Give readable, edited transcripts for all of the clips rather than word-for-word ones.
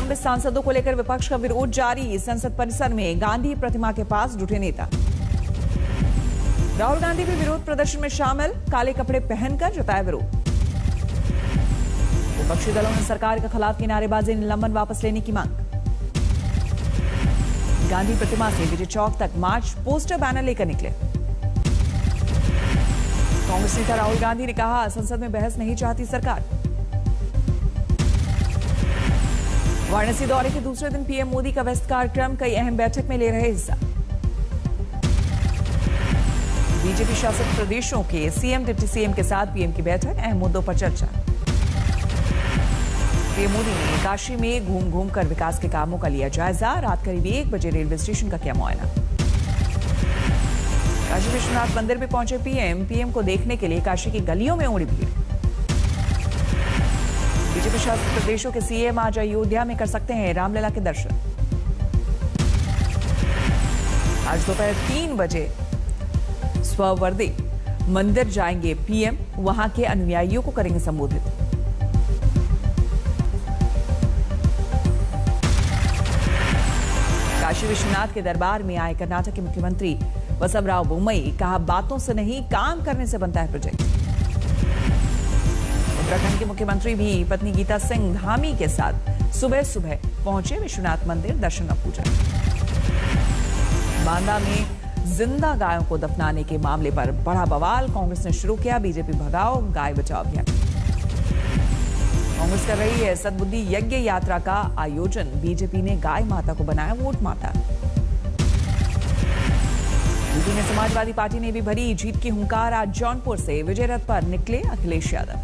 निलंबित सांसदों को लेकर विपक्ष का विरोध जारी। संसद परिसर में गांधी प्रतिमा के पास जुटे नेता। राहुल गांधी भी विरोध प्रदर्शन में शामिल, काले कपड़े पहनकर जताया विरोध। विपक्षी दलों ने सरकार के खिलाफ की नारेबाजी, निलंबन वापस लेने की मांग। गांधी प्रतिमा से विजय चौक तक मार्च, पोस्टर बैनर लेकर निकले। कांग्रेस नेता राहुल गांधी ने कहा, संसद में बहस नहीं चाहती सरकार। वाराणसी दौरे के दूसरे दिन पीएम मोदी का व्यस्त कार्यक्रम, कई अहम बैठक में ले रहे हिस्सा। बीजेपी शासित प्रदेशों के सीएम, डिप्टी सीएम के साथ पीएम की बैठक, अहम मुद्दों पर चर्चा। पीएम मोदी ने काशी में घूम घूम कर विकास के कामों का लिया जायजा। रात करीब 1 बजे रेलवे स्टेशन का किया मुआयना। काशी विश्वनाथ मंदिर में पहुंचे पीएम को देखने के लिए काशी की गलियों में उमड़ी भीड़। बीजेपी शासित प्रदेशों के सीएम आज अयोध्या में कर सकते हैं रामलला के दर्शन। आज दोपहर 3 बजे स्ववर्दी मंदिर जाएंगे पीएम, वहां के अनुयायियों को करेंगे संबोधित। काशी विश्वनाथ के दरबार में आए कर्नाटक के मुख्यमंत्री बसवराज बोम्मई, कहा बातों से नहीं काम करने से बनता है प्रोजेक्ट। उत्तराखंड के मुख्यमंत्री भी पत्नी गीता सिंह धामी के साथ सुबह सुबह पहुंचे विश्वनाथ मंदिर, दर्शन और पूजा। बांदा में जिंदा गायों को दफनाने के मामले पर बड़ा बवाल, कांग्रेस ने शुरू किया बीजेपी भगाओ गाय बचाओ अभियान। कांग्रेस कर रही है सद्बुद्धि यज्ञ यात्रा का आयोजन, बीजेपी ने गाय माता को बनाया वोट माता। यूपी में समाजवादी पार्टी ने भी भरी जीत की हुंकार, आज जौनपुर से विजय रथ पर निकले अखिलेश यादव।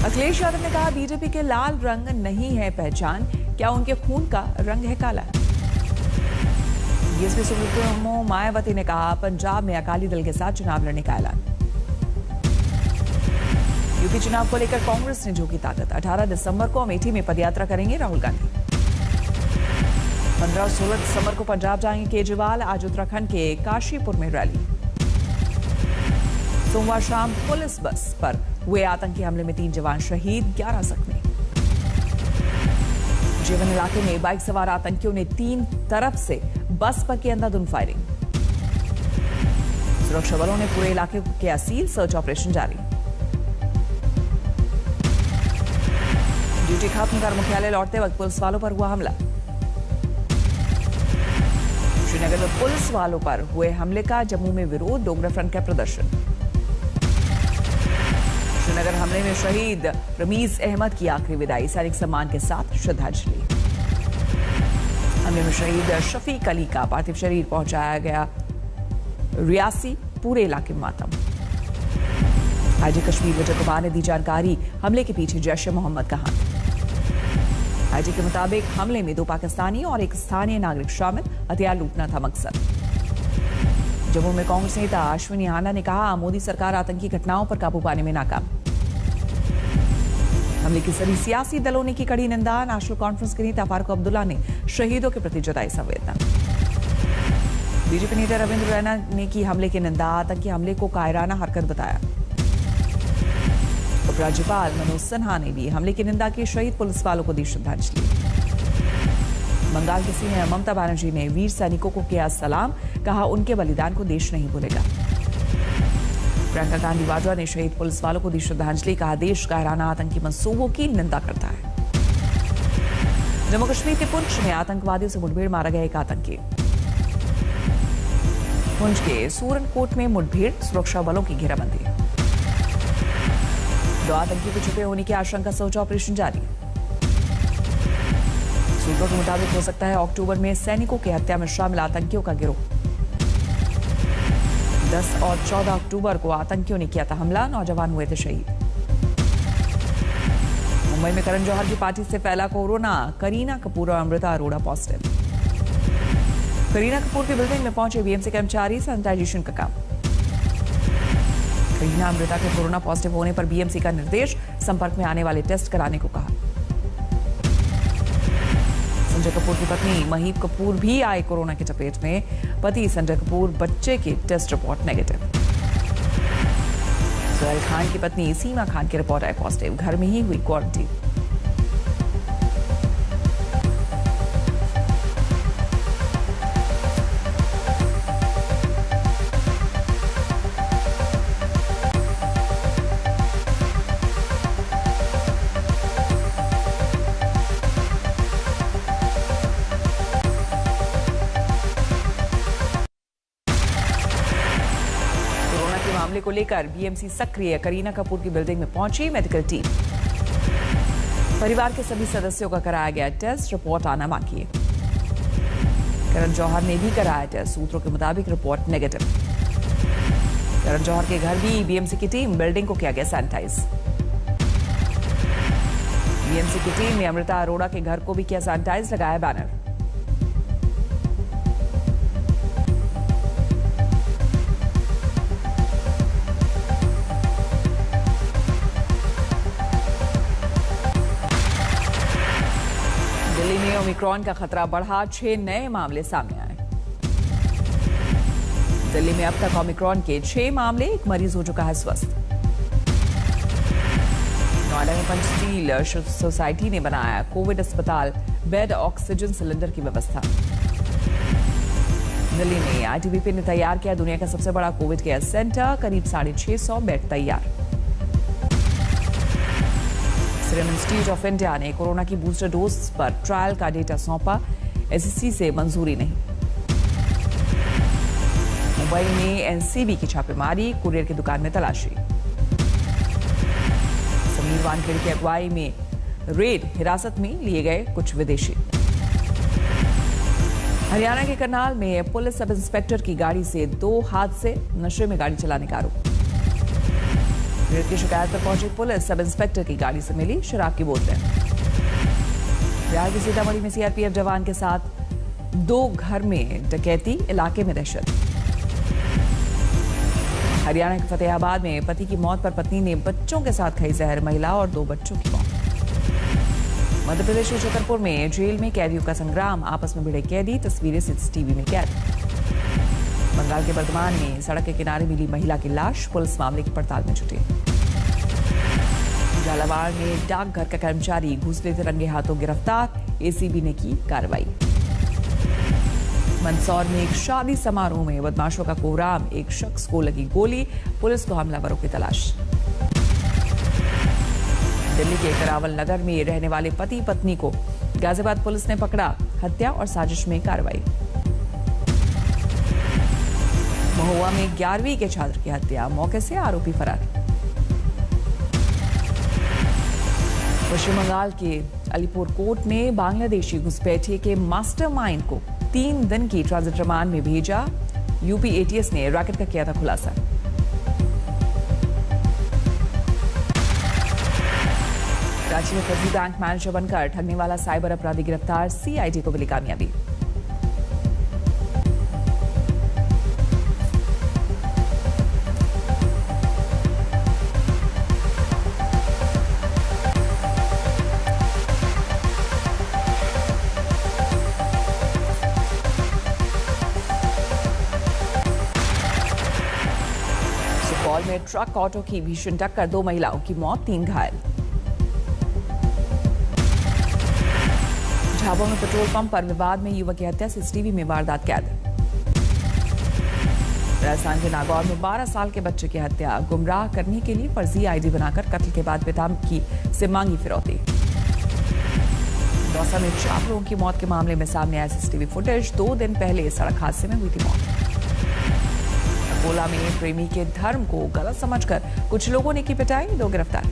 अखिलेश यादव ने कहा, बीजेपी के लाल रंग नहीं है पहचान, क्या उनके खून का रंग है काला। बीएसपी सुप्रीमो मायावती ने कहा, पंजाब में अकाली दल के साथ चुनाव लड़ने का ऐलान। यूपी चुनाव को लेकर कांग्रेस ने झोंकी ताकत, 18 दिसंबर को अमेठी में पदयात्रा करेंगे राहुल गांधी। 15 और 16 दिसंबर को पंजाब जाएंगे केजरीवाल, आज उत्तराखंड के काशीपुर में रैली। सोमवार शाम पुलिस बस पर हुए आतंकी हमले में 3 जवान शहीद, 11 जख्मी। जेवन इलाके में बाइक सवार आतंकियों ने 3 तरफ से बस पर की अंधाधुंध फायरिंग। सुरक्षा बलों ने पूरे इलाके को किया सील, सर्च ऑपरेशन जारी। ड्यूटी खत्म कर मुख्यालय लौटते वक्त पुलिस वालों पर हुआ हमला। श्रीनगर में पुलिस वालों पर हुए हमले का जम्मू में विरोध, डोगरा फ्रंट का प्रदर्शन। श्रीनगर हमले में शहीद रमीज अहमद की आखिरी विदाई, सैनिक सम्मान के साथ श्रद्धांजलि। हमले में शहीद शफीक अली का पार्थिव शरीर पहुंचाया गया रियासी, पूरे इलाके में मातम। आईजी कश्मीर विजय कुमार ने दी जानकारी, हमले के पीछे जैश ए मोहम्मद का हाथ। आईजी के मुताबिक हमले में 2 पाकिस्तानी और 1 स्थानीय नागरिक शामिल, हथियार लूटना था मकसद। जम्मू में कांग्रेस नेता अश्विनी आना ने कहा, मोदी सरकार आतंकी घटनाओं पर काबू पाने में नाकाम। हमले की सभी सियासी दलों ने की कड़ी निंदा, नेशनल कॉन्फ्रेंस के नेता फारूक अब्दुल्ला ने शहीदों के प्रति जताई संवेदना। बीजेपी नेता रविंद्र रैना ने की हमले की निंदा, आतंकी हमले को कायराना हरकत बताया। उपराज्यपाल मनोज सिन्हा ने भी हमले की निंदा की, शहीद पुलिस वालों को दी श्रद्धांजलि। बंगाल की सीएम ममता बनर्जी ने वीर सैनिकों को किया सलाम, कहा उनके बलिदान को देश नहीं भूलेगा। प्रियंका गांधी वाड्रा ने शहीद पुलिस वालों को दी श्रद्धांजलि, कहा देश कायराना आतंकी मंसूबों की निंदा करता है। जम्मू कश्मीर के पुंछ में आतंकवादियों से मुठभेड़, मारा गया एक आतंकी। पुंछ के सूरनकोट में मुठभेड़, सुरक्षा बलों की घेराबंदी। 2 आतंकियों के छुपे होने की आशंका, सर्च ऑपरेशन जारी। सूत्रों के मुताबिक हो सकता है अक्टूबर में सैनिकों की हत्या में शामिल आतंकियों का गिरोह। 10 और 14 अक्टूबर को आतंकियों ने किया था हमला, नौजवान हुए थे शहीद। मुंबई में करण जौहर की पार्टी से फैला कोरोना, करीना कपूर और अमृता अरोड़ा पॉजिटिव। करीना कपूर की बिल्डिंग में पहुंचे बीएमसी कर्मचारी, सैनिटाइजेशन का काम। करीना अमृता के कोरोना पॉजिटिव होने पर बीएमसी का निर्देश, संपर्क में आने वाले टेस्ट कराने को कहा। संजय कपूर की पत्नी महीप कपूर भी आए कोरोना की चपेट में, पति संजय कपूर बच्चे की test report negative. Sohail Khan की पत्नी सीमा खान की रिपोर्ट आई पॉजिटिव, घर में ही हुई क्वारंटीन। को लेकर बीएमसी सक्रिय। करीना कपूर की बिल्डिंग में पहुंची मेडिकल टीम। परिवार के सभी सदस्यों का कराया गया टेस्ट, रिपोर्ट आना बाकी है। करण जौहर ने भी कराया टेस्ट, सूत्रों के मुताबिक रिपोर्ट नेगेटिव। करण जौहर के घर भी बीएमसी की टीम, बिल्डिंग को किया गया सैनिटाइज। बीएमसी की टीम ने अमृता अरोड़ा के घर को भी किया सैनिटाइज, लगाया बैनर। दिल्ली में ओमिक्रॉन का खतरा बढ़ा, 6 नए मामले सामने आए। दिल्ली में अब तक ओमिक्रॉन के 6 मामले, एक मरीज हो चुका है स्वस्थ। नोएडा में पंचशील सोसाइटी ने बनाया कोविड अस्पताल, बेड, ऑक्सीजन सिलेंडर की व्यवस्था। दिल्ली में आईटीबीपी ने तैयार किया दुनिया का सबसे बड़ा कोविड केयर सेंटर, करीब 650 बेड तैयार। सीरम इंस्टीट्यूट ऑफ इंडिया ने कोरोना की बूस्टर डोज पर ट्रायल का डेटा सौंपा, एसईसी से मंजूरी नहीं। मुंबई में एनसीबी की छापेमारी, कुरियर की दुकान में तलाशी। समीर वानखेड़े की अगुवाई में रेड, हिरासत में लिए गए कुछ विदेशी। हरियाणा के करनाल में पुलिस सब इंस्पेक्टर की गाड़ी से 2 हादसे, नशे में गाड़ी चलाने का आरोप। रेड की शिकायत पर पहुंची पुलिस, सब इंस्पेक्टर की गाड़ी से मिली शराब की बोतलें। बिहार के सीतामढ़ी में सीआरपीएफ जवान के साथ 2 घर में डकैती, इलाके में दहशत। हरियाणा के फतेहाबाद में पति की मौत पर पत्नी ने बच्चों के साथ खाई जहर, महिला और 2 बच्चों की मौत। मध्य प्रदेश के छतरपुर में जेल में कैदियों का संग्राम, आपस में भिड़े कैदी, तस्वीरें सीसीटीवी में कैद। बंगाल के बर्धमान में सड़क के किनारे मिली महिला की लाश, पुलिस मामले की पड़ताल में जुटी। झालावाड़ में डाकघर का कर्मचारी घूस लेते रंगे हाथों गिरफ्तार, एसीबी ने की कार्रवाई। मंदसौर में एक शादी समारोह में बदमाशों का कोहराम, एक शख्स को लगी गोली, पुलिस को हमलावरों की तलाश। दिल्ली के करावल नगर में रहने वाले पति पत्नी को गाजियाबाद पुलिस ने पकड़ा, हत्या और साजिश में कार्रवाई। महुआ में 11वीं के छात्र की हत्या, मौके से आरोपी फरार। पश्चिम बंगाल के अलीपुर कोर्ट ने बांग्लादेशी घुसपैठिए के मास्टरमाइंड को 3 दिन की ट्रांजिट रिमांड में भेजा, यूपी एटीएस ने रैकेट का किया था खुलासा। रांची में फर्जी बैंक मैनेजर बनकर ठगने वाला साइबर अपराधी गिरफ्तार, सीआईडी को मिली कामयाबी। सुपौल में ट्रक ऑटो की भीषण टक्कर, 2 महिलाओं की मौत, 3 घायल। झाबुआ में पेट्रोल पंप पर विवाद में युवक की हत्या, सीसीटीवी में वारदात कैद। राजस्थान के नागौर में 12 साल के बच्चे की हत्या, गुमराह करने के लिए फर्जी आईडी बनाकर कत्ल के बाद पिता से मांगी फिरौती। दौसा में 4 लोगों की मौत के मामले में सामने आया सीसीटीवी फुटेज, 2 दिन पहले सड़क हादसे में हुई थी मौत। अकोला में प्रेमी के धर्म को गलत समझकर कुछ लोगों ने की पिटाई, 2 गिरफ्तार।